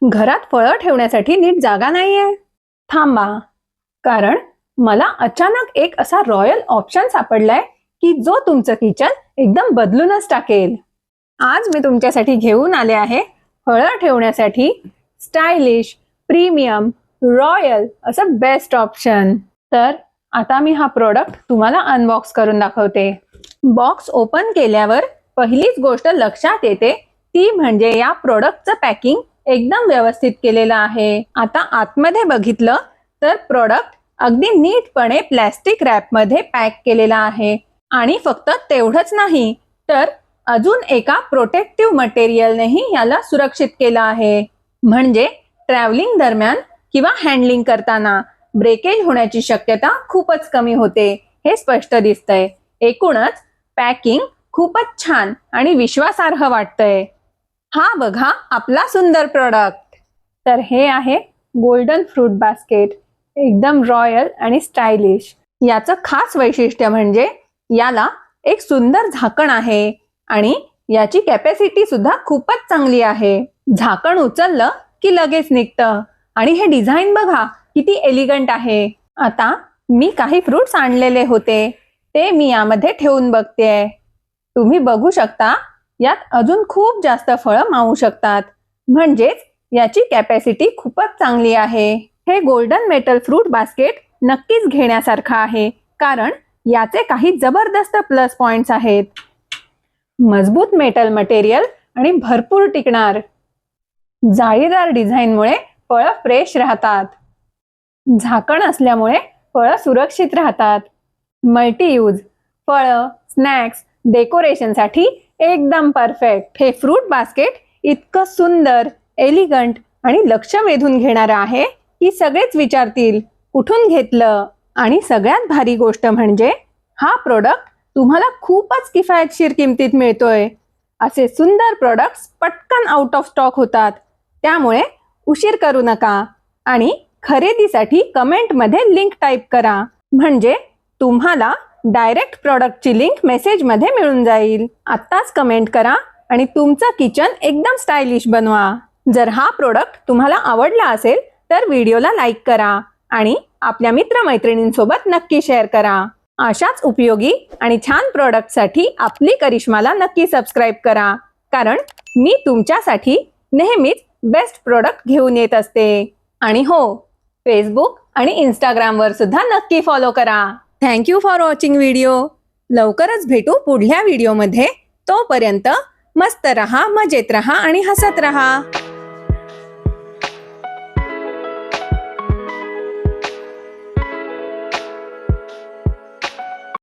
घरात फळं ठेवण्यासाठी नीट जागा नाहीये. थांबा, कारण मला अचानक एक असा रॉयल ऑप्शन सापडलाय की जो तुमचं किचन एकदम बदलूनच टाकेल. आज मी तुमच्यासाठी घेऊन आले आहे फळं ठेवण्यासाठी स्टायलिश, प्रीमियम, रॉयल असं बेस्ट ऑप्शन. तर आता मी हा प्रोडक्ट तुम्हाला अनबॉक्स करून दाखवते. बॉक्स ओपन केल्यावर पहिलीच गोष्ट लक्षात येते ती म्हणजे या प्रोडक्टचं पॅकिंग एकदम व्यवस्थित केलेलं आहे. आता आतमध्ये बघितलं तर प्रोडक्ट अगदी नीटपणे प्लॅस्टिक रॅपमध्ये पॅक केलेला आहे. आणि फक्त तेवढंच नाही तर अजून एका प्रोटेक्टिव्ह मटेरियलनेही याला सुरक्षित केलं आहे. म्हणजे ट्रॅव्हलिंग दरम्यान किंवा हँडलिंग करताना ब्रेकेज होण्याची शक्यता खूपच कमी होते, हे स्पष्ट दिसतंय. एकूणच पॅकिंग खूपच छान आणि विश्वासार्ह वाटतंय. हा बघा आपला सुंदर प्रोडक्ट. तर हे आहे गोल्डन फ्रूट बास्केट, एकदम रॉयल आणि स्टायलिश. याचं खास वैशिष्ट्य म्हणजे याला एक सुंदर झाकण आहे आणि याची कॅपॅसिटी सुद्धा खूपच चांगली आहे. झाकण उचललं की लगेच निघतं आणि हे डिझाईन बघा किती एलिगंट आहे. आता मी काही फ्रुट्स आणलेले होते ते मी यामध्ये ठेवून बघतेय. तुम्ही बघू शकता यात अजून खूप जास्त फळं मावू शकतात, म्हणजेच याची कॅपॅसिटी खूपच चांगली आहे. हे गोल्डन मेटल फ्रूट बास्केट नक्कीच घेण्यासारखं आहे, कारण याचे काही जबरदस्त प्लस पॉइंट्स आहेत. मजबूत मेटल मटेरियल आणि भरपूर टिकणार. जाळीदार डिझाईनमुळे फळं फ्रेश राहतात. झाकण असल्यामुळे फळं सुरक्षित राहतात. मल्टी यूज, फळं, स्नॅक्स, डेकोरेशनसाठी एकदम परफेक्ट. हे फ्रूट बास्केट इतकं सुंदर, एलिगंट आणि लक्ष वेधून घेणारं आहे की सगळेच विचारतील कुठून घेतलं. आणि सगळ्यात भारी गोष्ट म्हणजे हा प्रोडक्ट तुम्हाला खूपच किफायतशीर किमतीत मिळतोय. असे सुंदर प्रोडक्ट्स पटकन आउट ऑफ स्टॉक होतात, त्यामुळे उशीर करू नका आणि खरेदीसाठी कमेंटमध्ये लिंक टाईप करा, म्हणजे तुम्हाला डायरेक्ट प्रोडक्टची लिंक मेसेजमध्ये मिळून जाईल. आत्ताच कमेंट करा आणि तुमचं किचन एकदम स्टायलिश बनवा. जर हा प्रोडक्ट तुम्हाला आवडला असेल तर व्हिडिओला लाईक करा आणि आपल्या मित्रमैत्रिणींसोबत नक्की शेअर करा. अशाच उपयोगी आणि छान प्रोडक्टसाठी आपली करिश्माला नक्की सबस्क्राईब करा, कारण मी तुमच्यासाठी नेहमीच बेस्ट प्रोडक्ट घेऊन येत असते. आणि हो, फेसबुक आणि इंस्टाग्रामवर सुद्धा नक्की फॉलो करा. Thank you for watching video. लवकरच भेटू पुढल्या व्हिडिओमध्ये. तोपर्यंत मस्त रहा, मजेत रहा आणि हसत रहा.